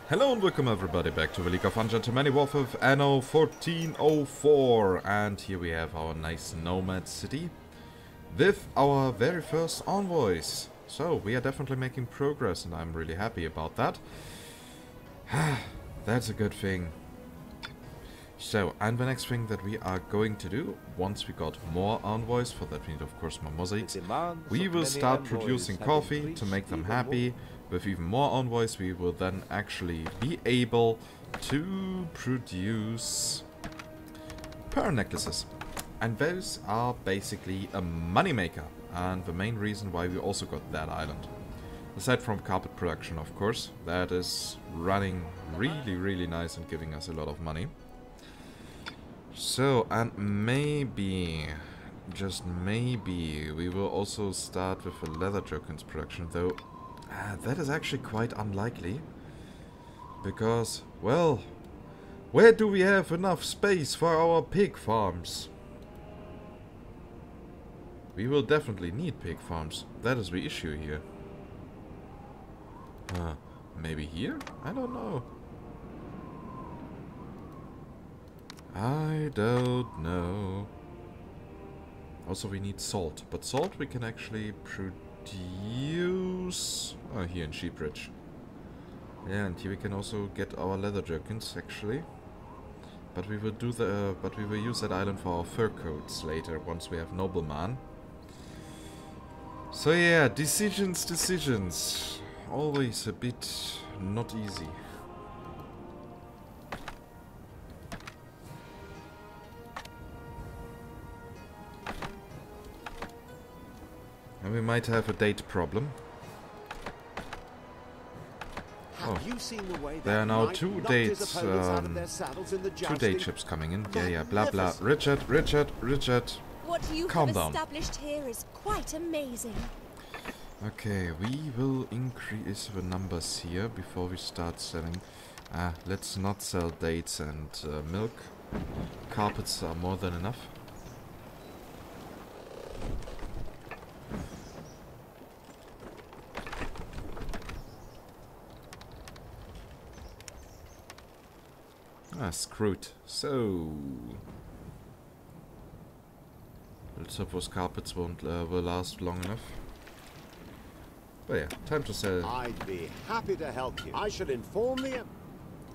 Hello and welcome everybody back to the League of Ungentlemanly Warfare Anno 1404, and here we have our nice nomad city with our very first envoys. So we are definitely making progress and I'm really happy about that. That's a good thing. So, and the next thing that we are going to do, once we got more envoys, for that we need of course more mosaics, we will start producing coffee to make them happy. With even more envoys we will then actually be able to produce pearl necklaces. And those are basically a moneymaker, and the main reason why we also got that island. Aside from carpet production of course, that is running really nice and giving us a lot of money. So, and maybe, just maybe, we will also start with a leather jerkins production, though that is actually quite unlikely. Because, well, where do we have enough space for our pig farms? We will definitely need pig farms. That is the issue here. Maybe here? I don't know. I don't know. Also we need salt, but salt we can actually produce here in Sheepridge. Yeah, and here we can also get our leather jerkins actually. But we will do we will use that island for our fur coats later once we have nobleman. So yeah, decisions. Always a bit not easy. And we might have a date problem. Oh, there are now two date ships coming in. Yeah, blah blah. Richard. What you calm have down. established here is quite amazing. Okay, we will increase the numbers here before we start selling. Let's not sell dates and milk. Carpets are more than enough. Screwed. So let's hope those carpets will last long enough. But yeah, time to sell. I'd be happy to help you. I shall inform the.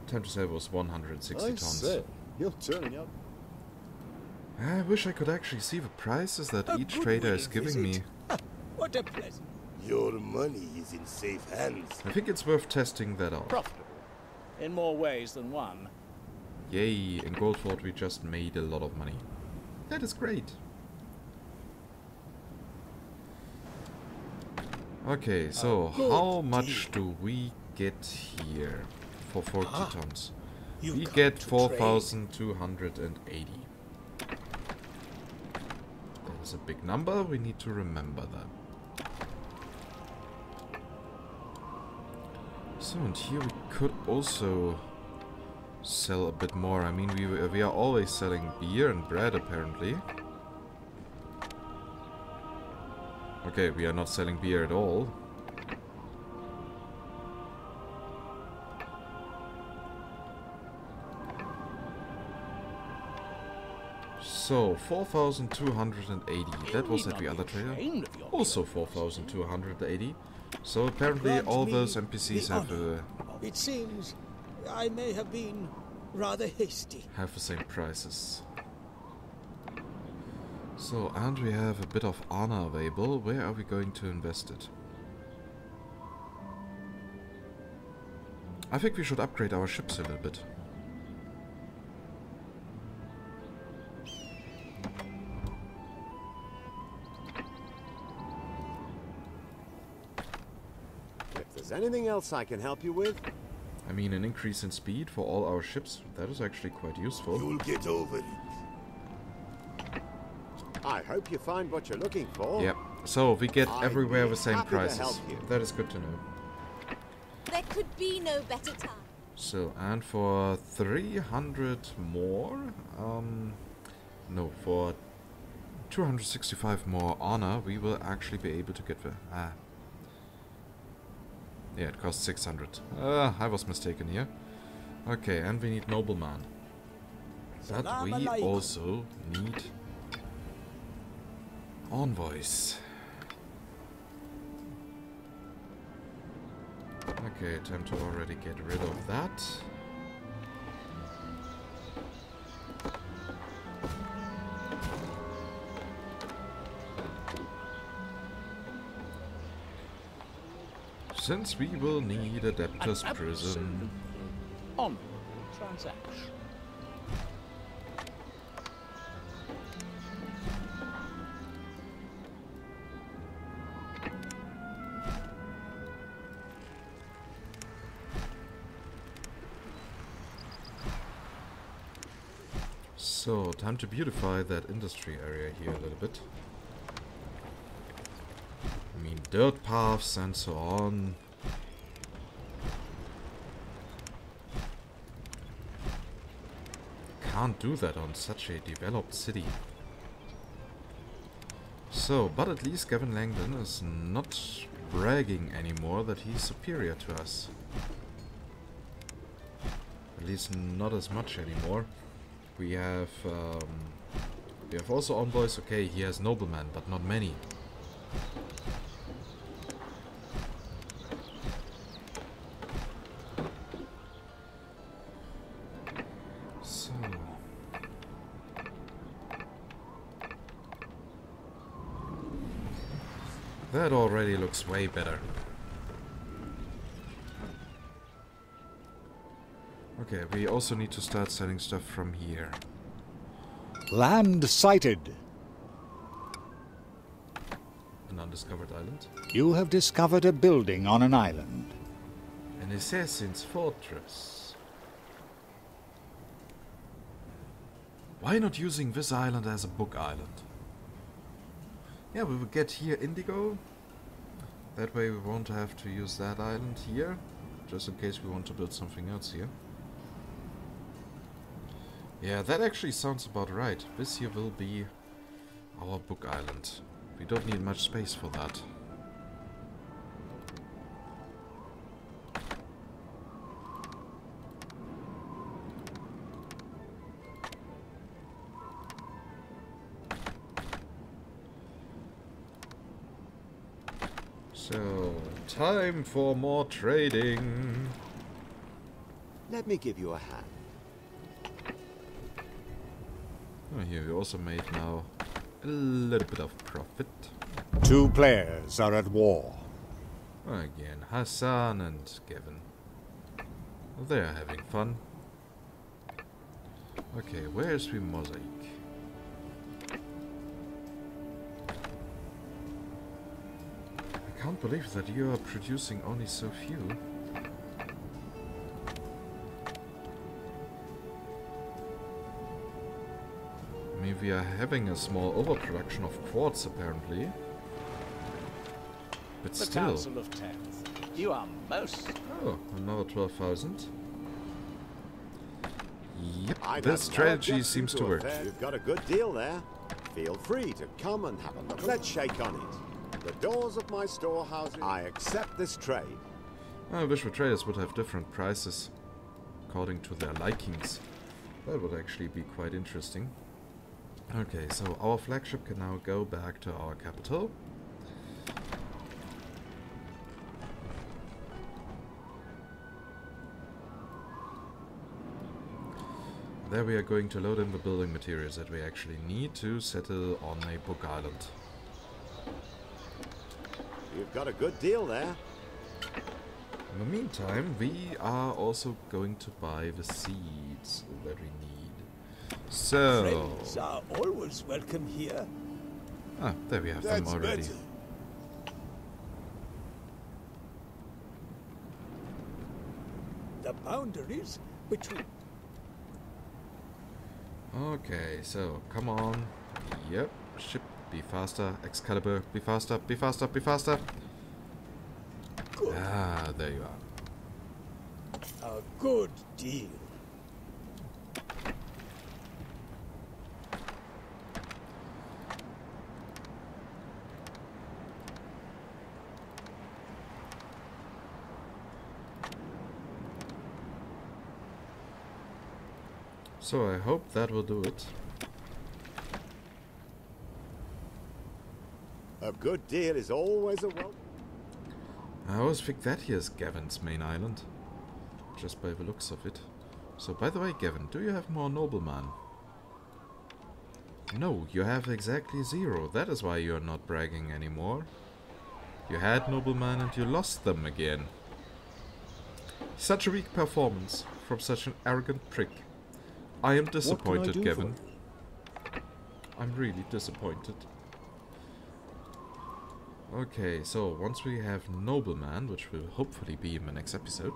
Time to sell was 160 tons. You're turning up. I wish I could actually see the prices that each trader is giving me. What a pleasant. Your money is in safe hands. I think it's worth testing that out. Profitable. In more ways than one. Yay, in Goldford we just made a lot of money. That is great. Okay, so how much do we get here for 40 tons? We get 4,280. That is a big number, we need to remember that. So, and here we could also sell a bit more. I mean, we are always selling beer and bread apparently. Okay, we are not selling beer at all. So, 4,280. That was at the other trader. Also 4,280. So apparently all those NPCs have It seems I may have been rather hasty. have the same prices. So, and we have a bit of honor available. Where are we going to invest it? I think we should upgrade our ships a little bit. If there's anything else I can help you with, I mean, an increase in speed for all our ships, that is actually quite useful. you'll get over it. I hope you find what you're looking for. Yep. So we get I'd everywhere be the same happy to prices. help you. That is good to know. There could be no better time. So, and for 300 more, no, for 265 more honor, we will actually be able to get the, Yeah, it costs 600. I was mistaken here. Okay, and we need nobleman. But we also need envoys. Okay, time to already get rid of that. Since we will need a debtor's prison. On transaction. So, time to beautify that industry area here a little bit. I mean, dirt paths and so on. Can't do that on such a developed city. So, but at least Gavin Langdon is not bragging anymore that he's superior to us. At least not as much anymore. We have also envoys. Okay, he has noblemen, but not many. So that already looks way better. Okay, we also need to start selling stuff from here. Land sighted. An undiscovered island. You have discovered a building on an island. An assassin's fortress. Why not using this island as a book island? Yeah, we will get here indigo. That way we won't have to use that island here. Just in case we want to build something else here. Yeah, that actually sounds about right. This here will be our book island. We don't need much space for that. So, time for more trading. Let me give you a hand. Oh, here we also made now a little bit of profit. 2 players are at war. Again, Hassan and Gavin. They are having fun. Okay, where's the mosaic? I can't believe that you are producing only so few. I mean, we are having a small overproduction of quartz, apparently. But The still. Council of Tenth. You are most. Oh, another 12,000. Yep, I'd this have no strategy objection seems to a work. fair- You've got a good deal there. Feel free to come and have a look. Let's shake on it. The doors of my storehouses. I accept this trade. I wish the traders would have different prices according to their likings. That would actually be quite interesting. Okay, so our flagship can now go back to our capital. There we are going to load in the building materials that we actually need to settle on a book island. You've got a good deal there. In the meantime, we are also going to buy the seeds that we need. So... Friends are always welcome here. Ah, there we have them already. better. The boundaries between... Okay, so, come on. Yep, ship, be faster. Excalibur, be faster, be faster, be faster. Good. Ah, there you are. A good deal. So I hope that will do it. A good deal is always a welcome. I always think that here is Gavin's main island, just by the looks of it. So, by the way, Gavin, do you have more noblemen? No, you have exactly 0. That is why you are not bragging anymore. You had noblemen and you lost them again. Such a weak performance from such an arrogant prick. I am disappointed, Gavin. I'm really disappointed. Okay, so once we have nobleman, which will hopefully be in the next episode.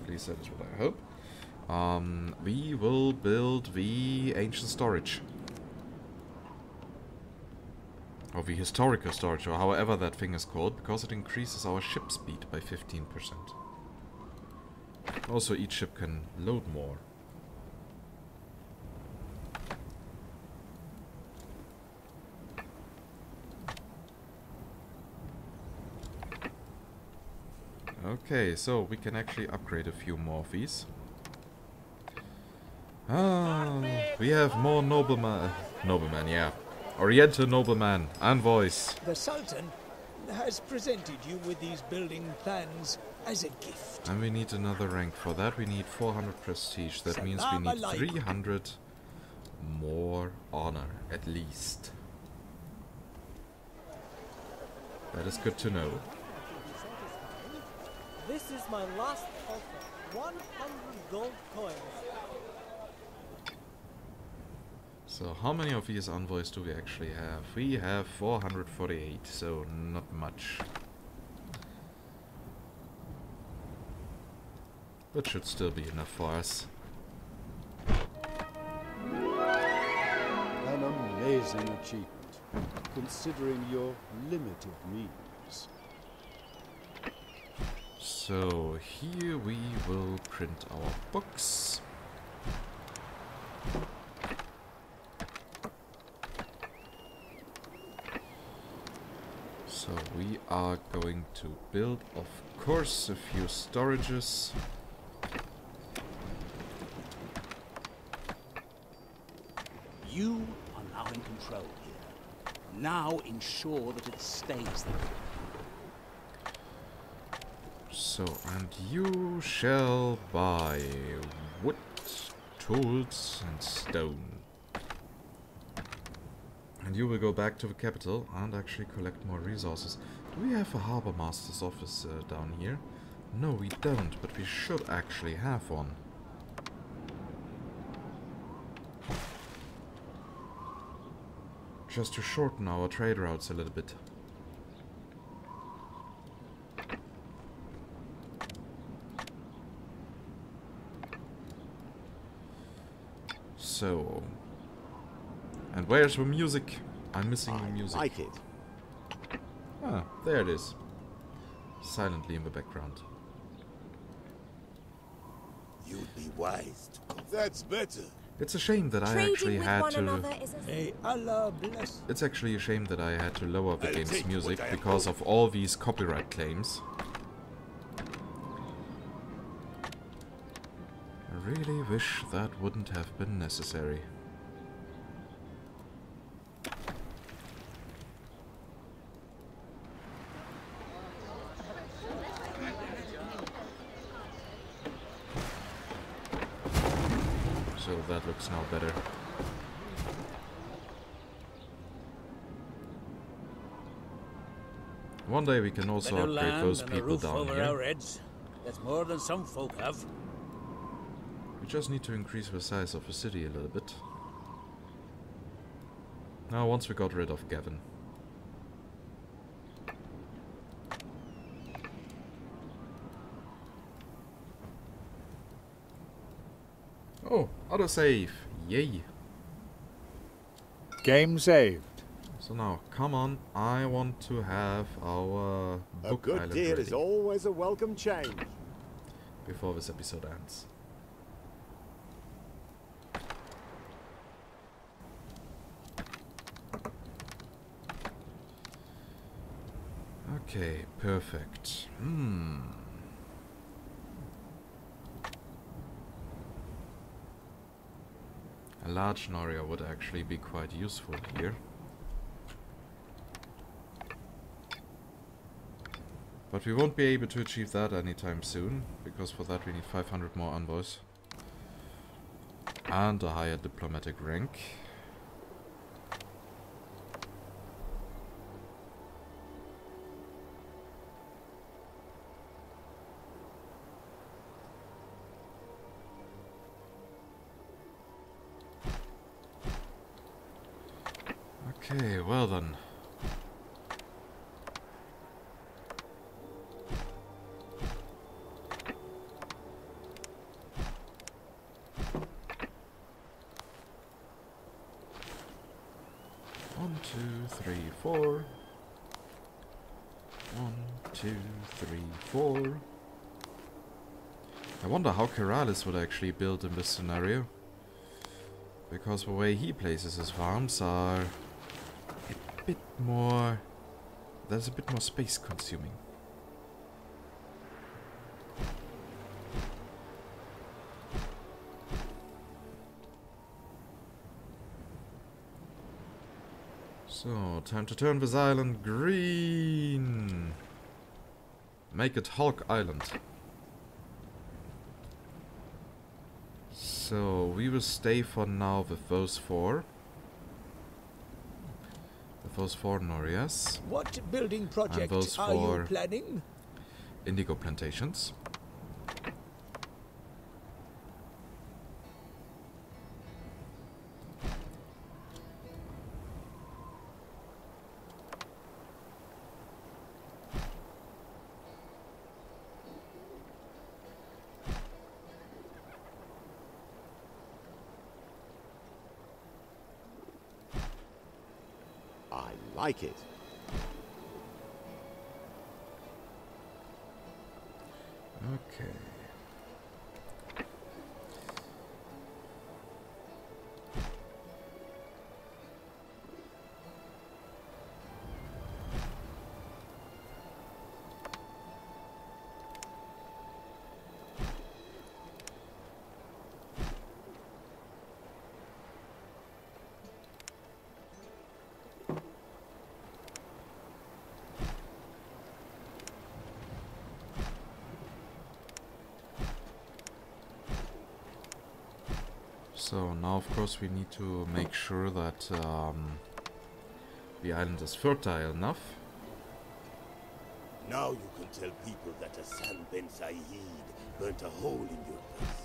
At least that is what I hope. We will build the ancient storage. Or the historical storage, or however that thing is called, because it increases our ship speed by 15%. Also, each ship can load more. Okay, so we can actually upgrade a few more of these. Ah, we have more noblemen, yeah. Oriental nobleman, envoys. The Sultan has presented you with these building plans as a gift. And we need another rank. For that we need 400 prestige. That means we need 300 more honor, at least. That is good to know. This is my last offer. 100 gold coins. So how many of these envoys do we actually have? We have 448, so not much. But should still be enough for us. An amazing achievement, considering your limited means. So here we will print our books. So we are going to build, of course, a few storages. You are now in control here. Now ensure that it stays there. So, and you shall buy wood, tools, and stone. And you will go back to the capital and actually collect more resources. Do we have a harbor master's office down here? No, we don't, but we should actually have one. Just to shorten our trade routes a little bit. So, and where's the music? I'm missing the music. I like it. Ah, there it is. Silently in the background. You'd be wise to... That's better. It's a shame that I Trading actually with had one to... another is a May Allah bless. It's actually a shame that I had to lower the I'll game's take music what I because have. of all these copyright claims. I really wish that wouldn't have been necessary. So that looks now better. One day we can also Better upgrade land those and a people roof down over our here. heads. That's more than some folk have. We just need to increase the size of the city a little bit. Now, once we got rid of Gavin. Oh, autosave! Yay! Game saved. So now, come on, I want to have our A book good island deal ready is always a welcome change. before this episode ends. Okay, perfect. large Noria would actually be quite useful here. But we won't be able to achieve that anytime soon, because for that we need 500 more envoys. And a higher diplomatic rank. Okay, well then. One, two, three, four. 1, 2, 3, 4. I wonder how Keralis would actually build in this scenario. Because the way he places his farms are a bit more... There's a bit more space consuming. So, time to turn this island green. Make it Hulk Island. So, we will stay for now with those four. With those 4 Norias. What building project those are you planning? Indigo plantations. Like it. Okay. So now of course we need to make sure that the island is fertile enough. Now you can tell people that Hassan Ben Saeed burnt a hole in your place.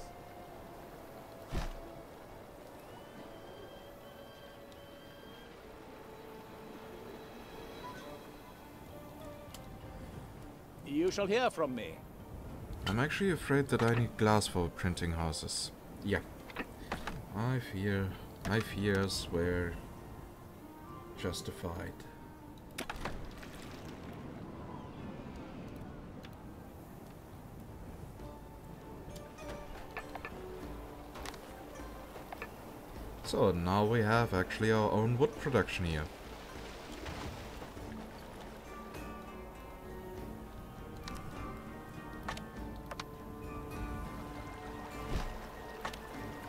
You shall hear from me. I'm actually afraid that I need glass for printing houses. Yeah. My fears were justified. So now we have actually our own wood production here.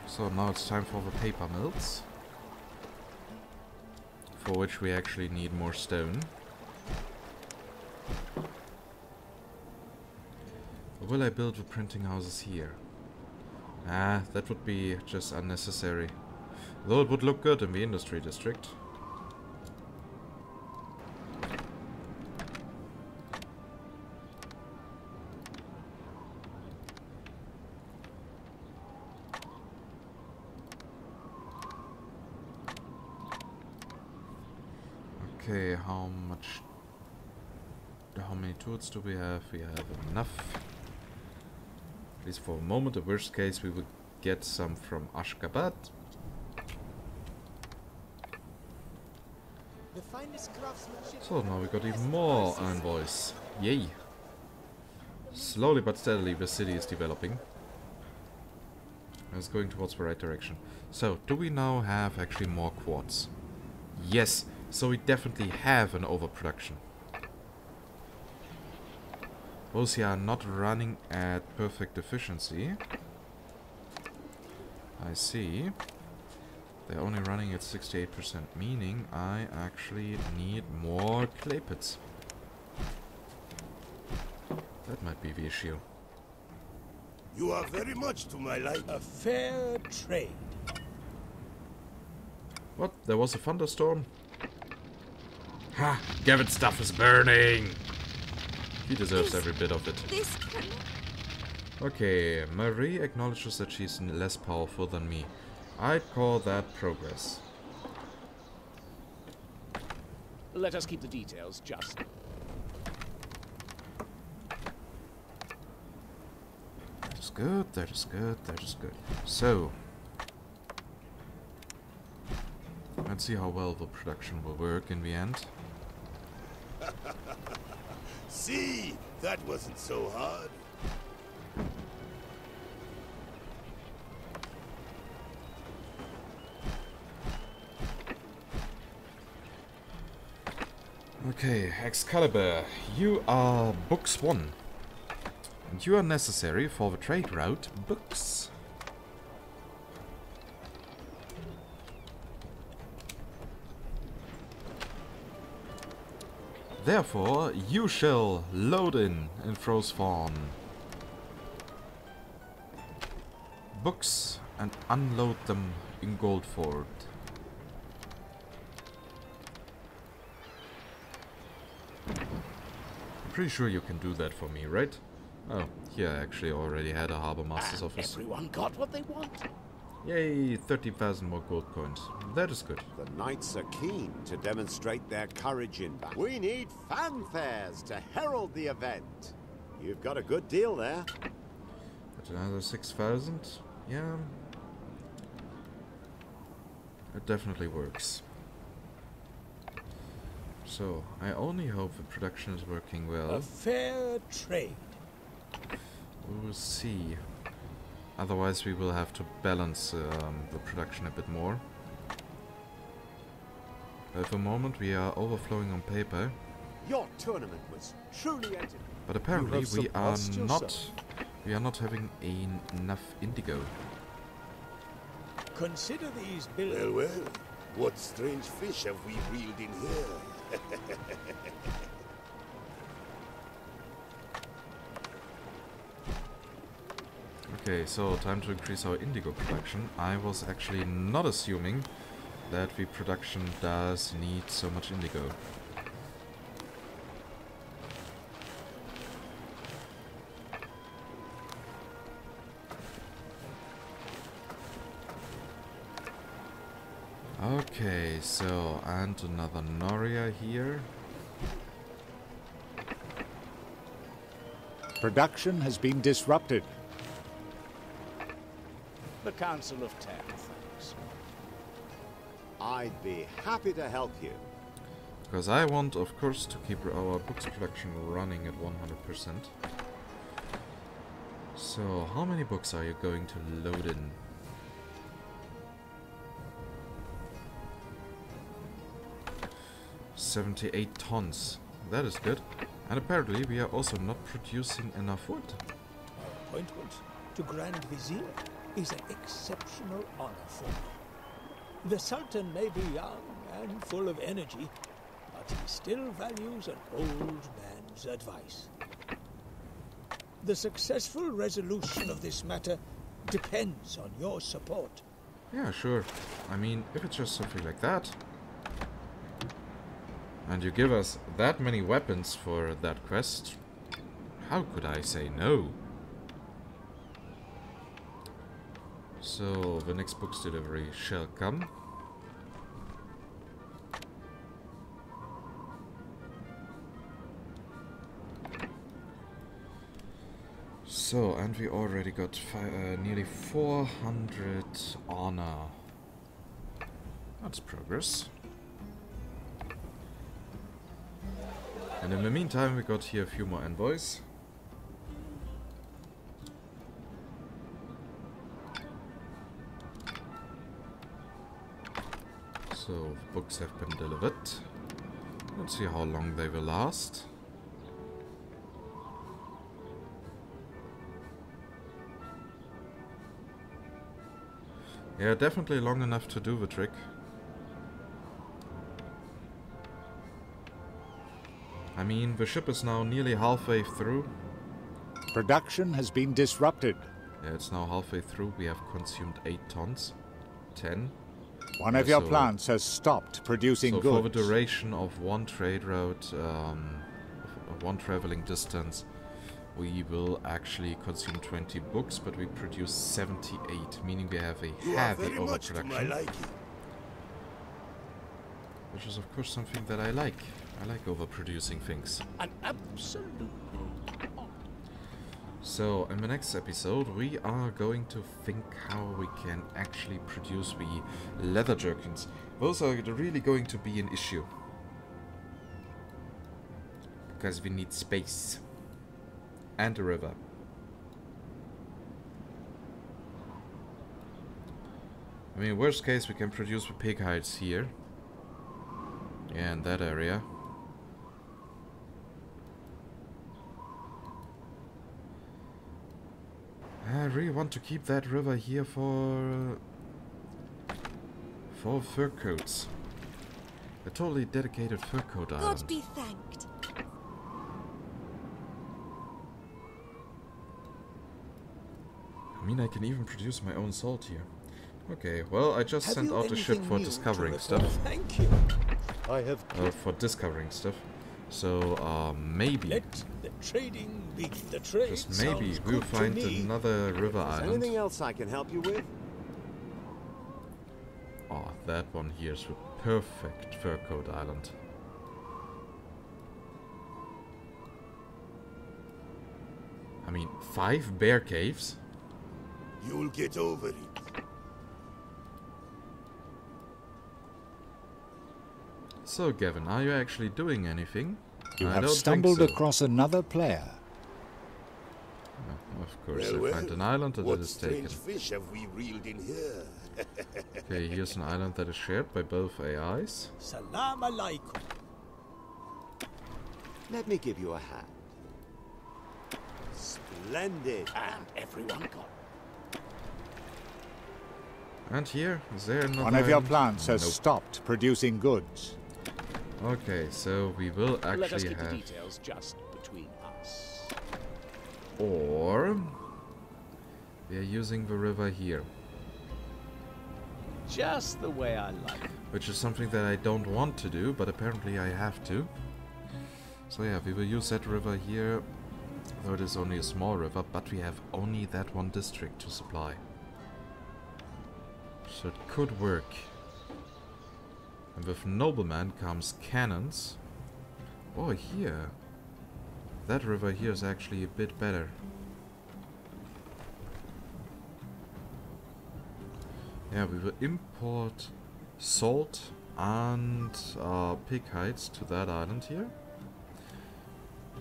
So now it's time for the paper mills, for which we actually need more stone. Or will I build the printing houses here? Ah, that would be just unnecessary. Though it would look good in the industry district. Okay, how many tools do we have? We have enough. At least for a moment. The worst case we would get some from Ashgabat. So now we got even more envoys. Yay! Slowly but steadily the city is developing. It's going towards the right direction. So, do we now have actually more quartz? Yes! So we definitely have an overproduction. Those here are not running at perfect efficiency. I see. They're only running at 68%, meaning I actually need more clay pits. That might be the issue. You are very much to my liking. A fair trade. What? There was a thunderstorm? Ha! Gavin's stuff is burning! He deserves every bit of it. This can... Okay, Marie acknowledges that she's less powerful than me. I'd call that progress. Let us keep the details just. That is good, that is good, that is good. So, let's see how well the production will work in the end. See, that wasn't so hard. Okay, Excalibur, you are books 1. And you are necessary for the trade route books. Therefore, you shall load in Frostfawn books and unload them in Goldford. I'm pretty sure you can do that for me, right? Oh, here I actually already had a Harbor Master's office. Everyone got what they want. Yay, 30,000 more gold coins. That is good. The knights are keen to demonstrate their courage in battle. We need fanfares to herald the event. You've got a good deal there. That's another 6,000. Yeah. It definitely works. So, I only hope the production is working well. A fair trade. We will see. Otherwise we will have to balance the production a bit more. At the moment we are overflowing on paper. Your tournament was truly entertaining. But apparently we are not having enough indigo. Consider these buildings. Well, well, what strange fish have we reeled in here? Okay, so time to increase our indigo production. I was actually not assuming that the production does need so much indigo. Okay, so, and another Noria here. Production has been disrupted. The Council of 10, thanks. I'd be happy to help you. Because I want, of course, to keep our books production running at 100%. So, how many books are you going to load in? $78 tons. That is good. And apparently we are also not producing enough wood. Appointment to Grand Vizier is an exceptional honor for me. The Sultan may be young and full of energy, but he still values an old man's advice. The successful resolution of this matter depends on your support. Yeah, sure. I mean, if it's just something like that, and you give us that many weapons for that quest, how could I say no? So, the next book's delivery shall come. So, and we already got nearly 400 honor. That's progress. And in the meantime, we got here a few more envoys. So, the books have been delivered. Let's see how long they will last. Yeah, definitely long enough to do the trick. I mean, the ship is now nearly halfway through. Production has been disrupted. Yeah, it's now halfway through. We have consumed 8 tons. 10. One of your plants has stopped producing goods. So for the duration of one trade route, one traveling distance, we will actually consume 20 books, but we produce 78, meaning we have a heavy overproduction. Which is of course something that I like. I like overproducing things. An absolute. So, in the next episode, we are going to think how we can actually produce the leather jerkins. Those are really going to be an issue. Because we need space. And a river. I mean, worst case, we can produce the pig hides here. Yeah, in that area. I really want to keep that river here for fur coats. A totally dedicated fur coat island. God be thanked. I mean, I can even produce my own salt here. Okay, well, I just sent out a ship for discovering stuff. Thank you. I have for discovering stuff. So, maybe. Let the trading be the trade. Just maybe we'll find another river island. Anything else I can help you with? Oh, that one here is the perfect fur coat island. I mean, 5 bear caves? You'll get over it. So, Gavin, are you actually doing anything? You have stumbled across another player. No, of course, I find an island that is taken. What strange fish have we reeled in here? Okay, here's an island that is shared by both AIs. Salam alaikum. Let me give you a hand. Splendid. And everyone got. And here, is there another One of your island? plants has Nope. stopped producing goods. Okay, so we will actually Let us keep have... the details just between us. Or... we are using the river here. Just the way I like it. Which is something that I don't want to do, but apparently I have to. So yeah, we will use that river here. Though it is only a small river, but we have only that one district to supply. So it could work. And with noblemen comes cannons. Oh, here. That river here is actually a bit better. Yeah, we will import salt and pig hides to that island here.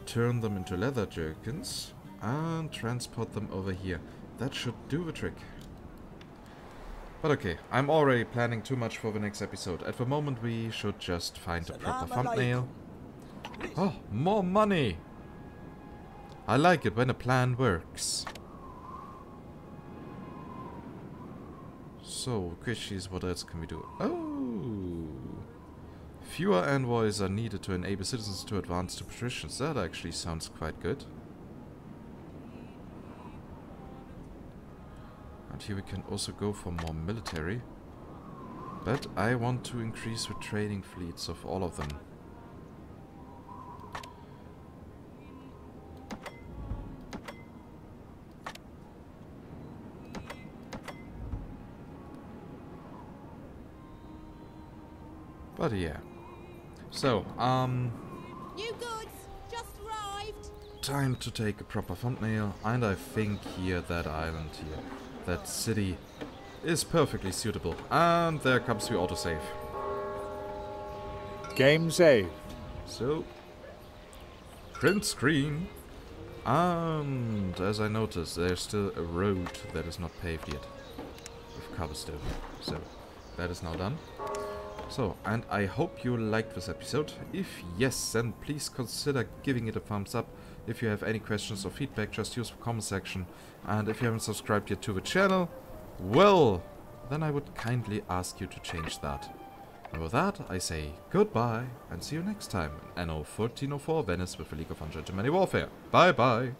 Turn them into leather jerkins and transport them over here. That should do the trick. But okay, I'm already planning too much for the next episode. At the moment we should just find a proper thumbnail. Oh, more money! I like it when a plan works. So, question is, what else can we do? Oh! Fewer envoys are needed to enable citizens to advance to Patricians. That actually sounds quite good. And here we can also go for more military. But I want to increase the trading fleets of all of them. But yeah. So, New goods just arrived. time to take a proper thumbnail, and I think here that island here, that city, is perfectly suitable. And there comes the autosave. Game save. So, print screen. And as I noticed, there's still a road that is not paved yet with cobblestone. So, that is now done. So, and I hope you liked this episode. If yes, then please consider giving it a thumbs up. If you have any questions or feedback, just use the comment section. And if you haven't subscribed yet to the channel, well, then I would kindly ask you to change that. And with that, I say goodbye, and see you next time in Anno 1404 Venice with the League of Ungentlemanly Warfare. Bye bye!